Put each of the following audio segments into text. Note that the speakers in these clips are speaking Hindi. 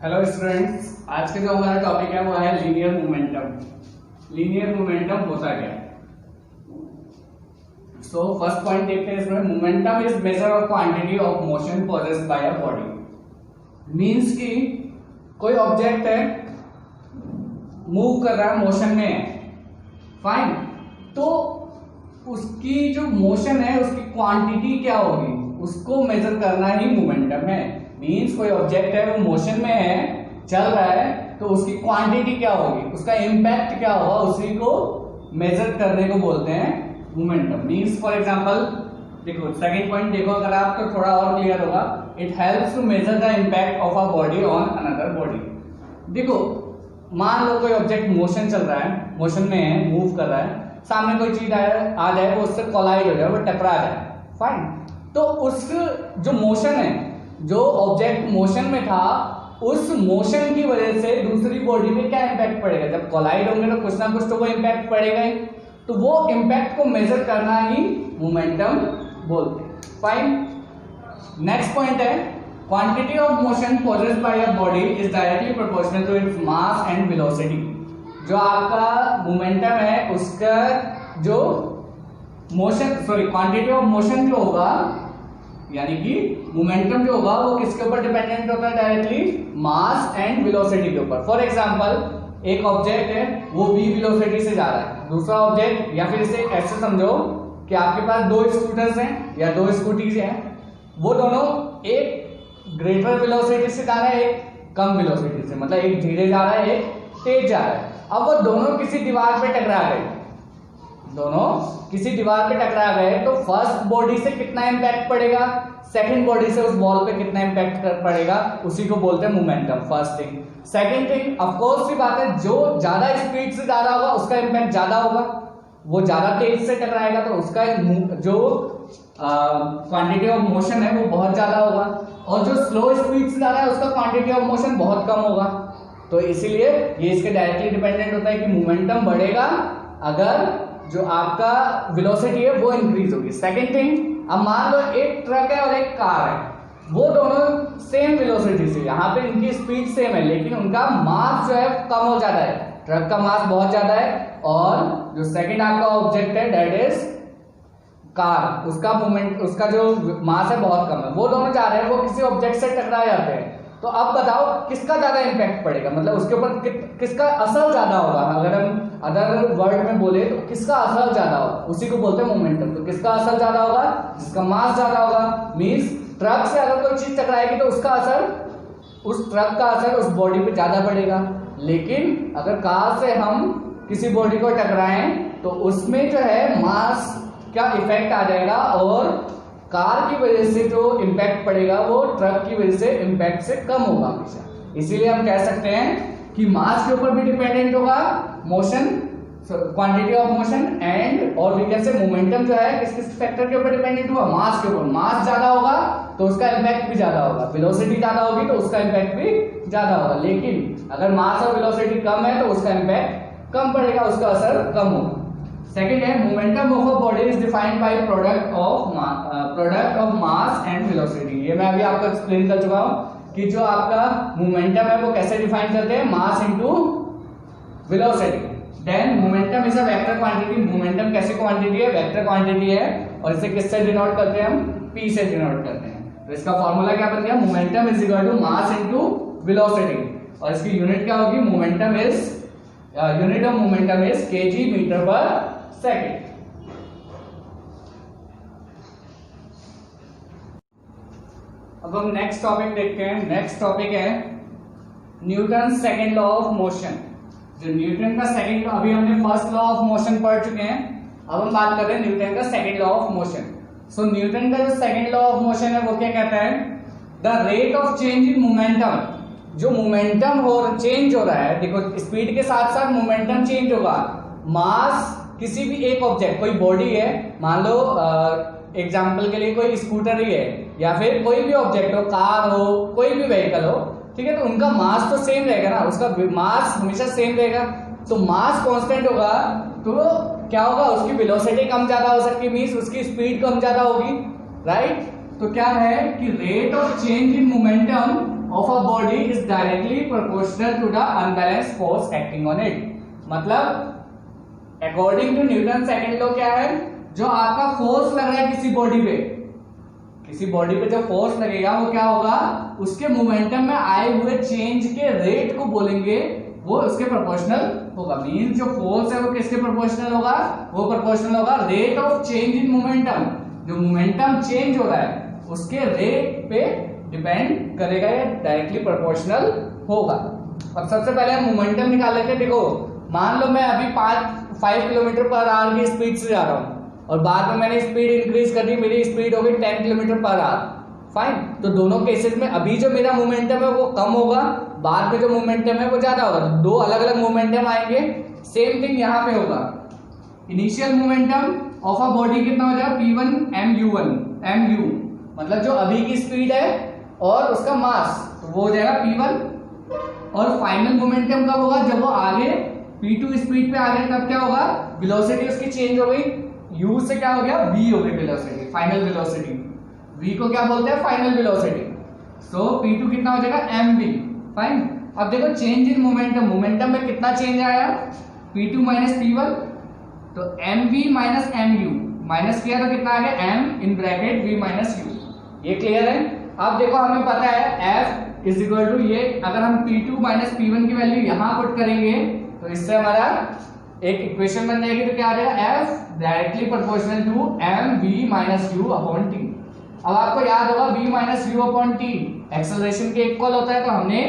हेलो स्टूडेंट्स, आज के जो हमारा टॉपिक है वो है लीनियर मोमेंटम। लीनियर मोमेंटम होता क्या है? सो फर्स्ट पॉइंट देखते हैं इसमें। Momentum is measure of quantity of motion possessed by a body. Means कि कोई ऑब्जेक्ट है, मूव कर रहा है, मोशन में है, फाइन, तो उसकी जो मोशन है उसकी क्वांटिटी क्या होगी, उसको मेजर करना ही मोमेंटम है। मींस कोई ऑब्जेक्ट है, वो मोशन में है, चल रहा है, तो उसकी क्वांटिटी क्या होगी, उसका इम्पैक्ट क्या होगा, उसी को मेजर करने को बोलते हैं मोमेंटम। मींस फॉर एग्जांपल देखो, सेकंड पॉइंट देखो अगर आप, तो थोड़ा और क्लियर होगा। It helps to measure the impact of a body on another body. देखो, मान लो कोई ऑब्जेक्ट मोशन चल रहा है, मोशन में है, मूव कर रहा है, सामने कोई चीज आ जाए, वो उससे कोलाइड हो जाए, वो टकरा जाए, फाइन। तो उस जो मोशन है, जो ऑब्जेक्ट मोशन में था, उस मोशन की वजह से दूसरी बॉडी पे क्या इंपैक्ट पड़ेगा। जब कोलाइड होंगे तो कुछ ना कुछ तो वो इंपैक्ट पड़ेगा ही, तो वो इंपैक्ट को मेजर करना ही मोमेंटम बोलते हैं, फाइन। नेक्स्ट पॉइंट है, quantity of motion possessed by a body is directly proportional to its mass and velocity. जो आपका मोमेंटम है उसका जो motion, sorry, quantity of motion जो होगा, यानी कि मोमेंटम जो होगा वो किसके ऊपर डिपेंडेंट होता है, डायरेक्टली मास एंड वेलोसिटी के ऊपर। फॉर एग्जांपल एक ऑब्जेक्ट है, वो v वेलोसिटी से जा रहा है, दूसरा ऑब्जेक्ट, या फिर इसे ऐसे समझो कि आपके पास दो स्कूटर्स हैं या दो स्कूटीज हैं, वो दोनों एक ग्रेटर वेलोसिटी से जा रहा है, एक कम वेलोसिटी से, मतलब एक धीरे जा रहा है, एक तेज जा रहा है। अब वो दोनों किसी दीवार पे टकरा गए, दोनों किसी दीवार पे टकरा गए, तो फर्स्ट बॉडी से कितना इंपैक्ट पड़ेगा, सेकंड बॉडी से उस बॉल पे कितना इंपैक्ट पड़ेगा, उसी को बोलते हैं momentum. First thing. Second thing, of course सी बात है, जो ज्यादा स्पीड से जा रहा होगा उसका इंपैक्ट ज्यादा होगा, वो ज्यादा तेज से टकराएगा तो उसका जो क्वांटिटी ऑफ मोशन है वो बहुत ज्यादा होगा, और जो स्लो स्पीड से जा रहा है उसका क्वांटिटी ऑफ मोशन बहुत कम होगा। तो इसीलिए ये इसके डायरेक्टली डिपेंडेंट होता है कि मोमेंटम बढ़ेगा अगर जो आपका वेलोसिटी है वो इंक्रीज होगी। सेकंड थिंग, अब मान लो एक ट्रक है और एक कार है, वो दोनों सेम वेलोसिटी से, यहाँ पे इनकी स्पीड सेम है, लेकिन उनका मास जो है कम हो जाता है। ट्रक का मास बहुत ज्यादा है, और जो सेकंड आपका ऑब्जेक्ट है दैट इज कार, उसका मोमेंट, उसका जो मास है बहुत कम है। वो दोनों जा रहे हैं, वो किसी ऑब्जेक्ट से टकरा जाते हैं, तो अब बताओ किसका ज्यादा इंपैक्ट पड़ेगा, मतलब उसके ऊपर किसका असर ज्यादा होगा। अगर हम अदर वर्ड में बोले तो किसका असर ज्यादा होगा, उसी को बोलते हैं मोमेंटम। तो किसका असर ज्यादा होगा, जिसका मास ज्यादा होगा। मींस ट्रक से अगर कोई चीज टकराएगी तो उसका असर, उस ट्रक का असर उस बॉडी पे ज्यादा पड़ेगा। लेकिन अगर कार से हम किसी बॉडी को टकराएं तो उसमें जो है मास का इफेक्ट आ जाएगा, और कार की वजह से जो इंपैक्ट पड़ेगा वो ट्रक की वजह से इंपैक्ट से कम होगा हमेशा। इसीलिए हम कह सकते हैं कि मास के ऊपर भी डिपेंडेंट होगा motion, quantity of motion, and और वी कैन से मोमेंटम जो है किस किस फैक्टर के ऊपर डिपेंडेंट हुआ, मास के ऊपर। मास ज्यादा होगा तो उसका इंपैक्ट भी ज्यादा होगा, वेलोसिटी ज्यादा होगी तो उसका इंपैक्ट भी ज्यादा होगा। लेकिन अगर मास और वेलोसिटी कम है तो उसका इंपैक्ट कम पड़ेगा, उसका असर कम होगा। सेकंड है, momentum of a body is defined by product of mass and velocity. ये मैं अभी आपको एक्सप्लेन कर चुका हूं कि जो आपका मोमेंटम है वो कैसे डिफाइन करते हैं, mass into velocity. Then momentum is a vector quantity. Momentum कैसी क्वांटिटी है, वेक्टर क्वांटिटी है, और इसे किससे डिनोट करते हैं, हम p से डिनोट करते हैं। तो इसका फॉर्मूला क्या बन गया, momentum is equal to mass into velocity, और इसकी यूनिट क्या होगी, momentum is unit of momentum is kg metre per second. अब हम नेक्स्ट टॉपिक देखते हैं। नेक्स्ट टॉपिक है Newton second law of motion. जो न्यूटन का सेकंड, अभी हमने फर्स्ट लॉ ऑफ मोशन पढ़ चुके हैं, अब हम बात कर रहे हैं न्यूटन का second law of motion. So Newton का जो सेकंड लॉ ऑफ मोशन है वो क्या कहता है, the rate of change in momentum. जो मोमेंटम हो चेंज हो रहा है, देखो स्पीड के साथ साथ मोमेंटम चेंज होगा। मास किसी भी एक ऑब्जेक्ट, कोई बॉडी है, मान लो एग्जांपल के लिए कोई स्कूटर ही है, या फिर कोई भी ऑब्जेक्ट हो, कार हो, कोई भी व्हीकल हो, ठीक है, तो उनका मास तो सेम रहेगा ना, उसका मास हमेशा सेम रहेगा। तो मास कांस्टेंट होगा तो क्या होगा, उसकी वेलोसिटी कम ज्यादा हो सकती है, मींस उसकी स्पीड कम ज्यादा होगी, राइट। तो क्या है कि rate of change in momentum of a body is directly proportional to the unbalance force acting on it. मतलब according to Newton second law क्या है, जो आपका फोर्स लग रहा है किसी बॉडी पे, किसी बॉडी पे जो फोर्स लगेगा वो क्या होगा, उसके मोमेंटम में आए हुए चेंज के रेट को बोलेंगे, वो उसके प्रोपोर्शनल होगा। मींस जो फोर्स है वो किसके प्रोपोर्शनल होगा, वो प्रोपोर्शनल होगा rate of change in momentum. जो मोमेंटम चेंज हो रहा है उसके रेट पे डिपेंड करेगा, या डायरेक्टली प्रोपोर्शनल होगा। अब सबसे पहले हम मोमेंटम निकाल लेते हैं। देखो मान लो मैं अभी 5 किलोमीटर पर आवर की स्पीड से जा रहा हूं और बाद में मैंने स्पीड इंक्रीज कर दी, मेरी स्पीड हो गई 10 किलोमीटर पर आवर। फाइन, तो दोनों केसेस में अभी जो मेरा मोमेंटम है वो कम होगा, बाद में जो मोमेंटम है वो ज्यादा होगा। तो दो अलग अलग मोमेंटम आएंगे। सेम थिंग यहाँ पे होगा। Initial momentum of a body कितना हो जाएगा, P1 mu, मतलब जो अभी की स्पीड है और उसका मास, तो वो हो जाएगा P1। और फाइनल मोमेंटम कब होगा, जब वो आगे P2 स्पीड पे आ गए तब क्या होगा, वेलोसिटी उसकी चेंज हो गई, U से क्या हो गया, V हो गई वेलोसिटी, फाइनल वेलोसिटी। V को क्या बोलते हैं, फाइनल वेलोसिटी। सो P2 कितना हो जाएगा, mv। फाइन, अब देखो चेंज इन मोमेंटम, मोमेंटम में कितना चेंज आया, P2 माइनस P1, तो mv माइनस mu, माइनस किया तो कितना आ गया, m in bracket v minus u। ये क्लियर है। अब देखो हमें पता है F इज इक्वल टू ये, अगर हम P2 माइनस P1 की वैल्यू यहां पुट करेंगे तो इससे हमारा एक इक्वेशन बन जाएगी, तो क्या आ जाएगा, F directly proportional to mv minus u upon t। अब आपको याद होगा v minus u upon t acceleration के इक्वल होता है, तो हमने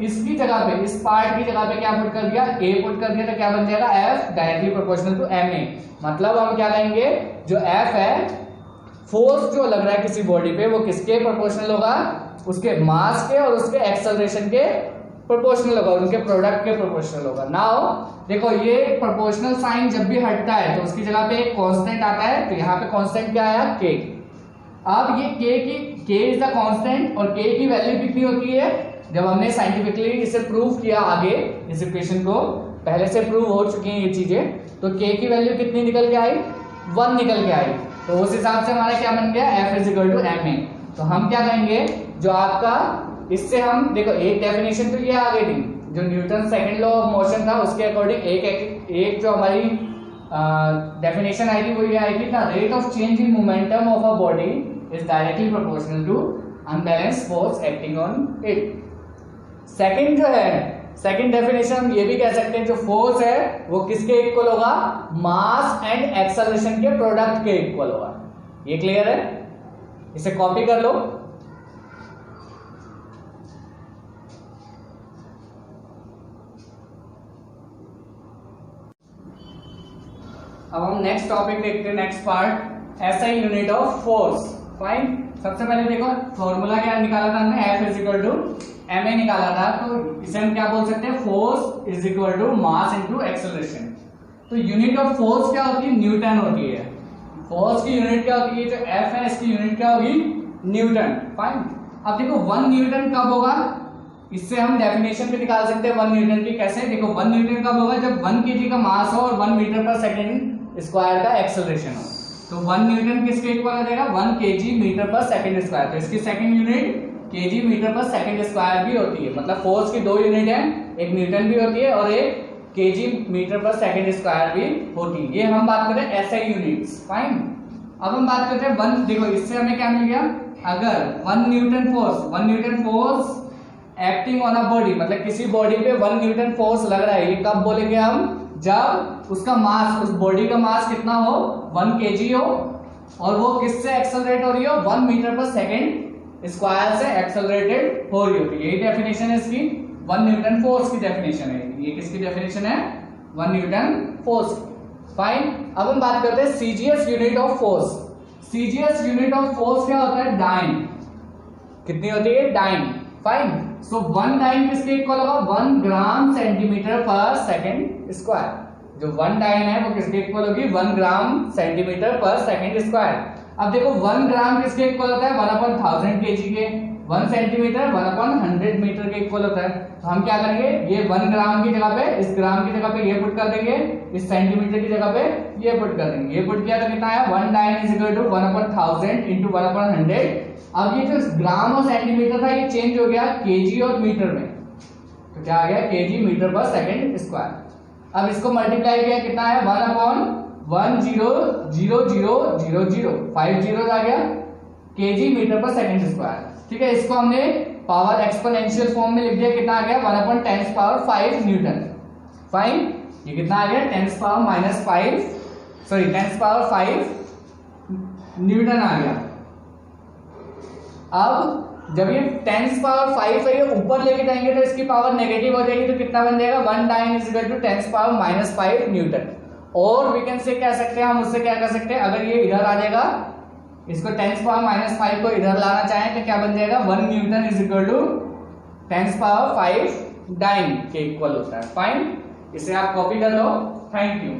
इसकी जगह पे, इस पार्ट की जगह पे क्या पुट कर दिया, a पुट कर दिया, तो क्या बन जाएगा, F directly proportional to ma। मतलब हम क्या लेंगे, जो F है, फोर्स जो लग रहा है किसी बॉडी पे, वो किसके प्रोपोर्शनल होगा, उसके मास के और उसके एक्सेलरेशन के प्रोपोर्शनल होगा, उनके प्रोडक्ट के प्रोपोर्शनल होगा। नाउ देखो ये प्रोपोर्शनल साइन जब भी हटता है तो उसकी जगह पे एक कांस्टेंट आता है, तो यहाँ पे कांस्टेंट क्या आया, k। अब ये k इज द कांस्टेंट, और k की वैल्यू कितनी होती है, जब हमने साइंटिफिकली इसे प्रूव किया, आगे इस इक्वेशन को पहले से प्रूव हो चुकी हैं ये चीजें, तो k की वैल्यू कितनी निकल के आई, 1 निकल के आई। तो उस हिसाब से हमारा क्या बन गया, F is equal to ma। तो हम क्या करेंगे, जो आपका इससे हम देखो एक डेफिनेशन तो ये आ गई थी, जो Newton second law of motion था उसके अकॉर्डिंग एक जो हमारी डेफिनेशन आई थी वो ये आई थी ना, rate of change in momentum of a body is directly proportional to unbalance force acting on it. Second जो है, सेकंड डेफिनेशन हम ये भी कह सकते हैं, जो फोर्स है वो किसके इक्वल होगा, मास एंड एक्सेलरेशन के प्रोडक्ट के इक्वल होगा। ये क्लियर है, इसे कॉपी कर लो। अब हम नेक्स्ट टॉपिक देखते हैं, next part, SI unit of force. Fine, सबसे पहले देखो फॉर्मूला क्या निकाला था हमने, F is equal to ma निकाला था, तो इसे हम क्या बोल सकते हैं, force is equal to mass into acceleration. तो यूनिट ऑफ फोर्स क्या होती है, न्यूटन होती है। फोर्स की यूनिट क्या होती है, जो F है इसकी यूनिट क्या होगी, न्यूटन। फाइन, अब देखो 1 न्यूटन कब होगा, इससे हम डेफिनेशन भी निकाल सकते हैं 1 न्यूटन की। कैसे, देखो 1 न्यूटन कब होगा, जब 1 kg का मास हो और 1 मीटर पर सेकेंड स्क्वायर का एक्सेलरेशन हो। तो 1 न्यूटन किसके इक्वल हो जाएगा, 1 kg metre per second square. तो इसकी second unit kg metre per second square भी होती है। मतलब फोर्स की 2 यूनिट है, एक न्यूटन भी होती है और एक kg metre per second square भी होती है। ये हम बात कर रहे हैं एसआई यूनिट्स। फाइन, अब हम बात करते हैं 1, देखो इससे हमें क्या मिल गया, अगर 1 Newton force acting on a body, मतलब किसी बॉडी पे 1 न्यूटन फोर्स लग रहा है, ये कब बोलेंगे हम, जब उसका मास, उस बॉडी का मास कितना हो, 1 kg हो और वो किससे एक्सेलरेट हो रही हो, 1 मीटर पर सेकेंड स्क्वायर से एक्सेलरेटेड हो रही होती है। यही डेफिनेशन है इसकी, 1 न्यूटन फोर्स की डेफिनेशन है। ये किसकी डेफिनेशन है, 1 न्यूटन फोर्स। फाइन, अब हम बात करते हैं CGS unit of force. CGS unit of force क्या होता है, डाइन। कितनी होती है, डाइन। फाइन, सो 1 डाइन किसके इक्वल होगा, 1 ग्राम सेंटीमीटर पर सेकेंड स्क्वायर। जो 1 डाइन है वो किसके इक्वल होगी, 1 ग्राम सेंटीमीटर पर सेकेंड स्क्वायर। अब देखो 1 ग्राम किसके इक्वल होता है, 1/1000 kg के। 1 सेंटीमीटर 1/100 मीटर के इक्वल होता है। तो हम क्या करेंगे, ये 1 ग्राम की जगह पे, इस ग्राम की जगह पे ये पुट कर देंगे, इस सेंटीमीटर की जगह पे ये पुट कर देंगे। ये पुट किया तो कितना आया, 1 dyne is equal to 1/1000 into 1/100। अब ये जो ग्राम और सेंटीमीटर था ये चेंज हो गया केजी और मीटर में, तो क्या आ गया, केजी मीटर पर सेकंड स्क्वायर। अब इसको मल्टीप्लाई किया, कितना है, 1/100000, 5 जीरो आ गया, केजी मीटर पर सेकंड स्क्वायर। ठीक है, इसको हमने पावर एक्सपोनेंशियल फॉर्म में लिख दिया, कितना आ गया, 1/10⁵ न्यूटन। फाइन, ये कितना आ गया, 10⁵ न्यूटन आ गया। अब जब ये 10⁵ है, ये ऊपर लेके जाएंगे तो इसकी पावर नेगेटिव हो जाएगी, तो कितना बन जाएगा, 1 dyne is equal to 10⁻⁵ newton. और वी कैन से क्या सकते हैं हम, उससे क्या कर सकते हैं, अगर ये इधर आ जाएगा, इसको 10⁻⁵ को इधर लाना चाहें तो क्या बन जाएगा, 1 Newton is equal to 10⁵ dyne के इक्वल होता है। फाइन, इसे आप कॉपी कर लो। Thank you.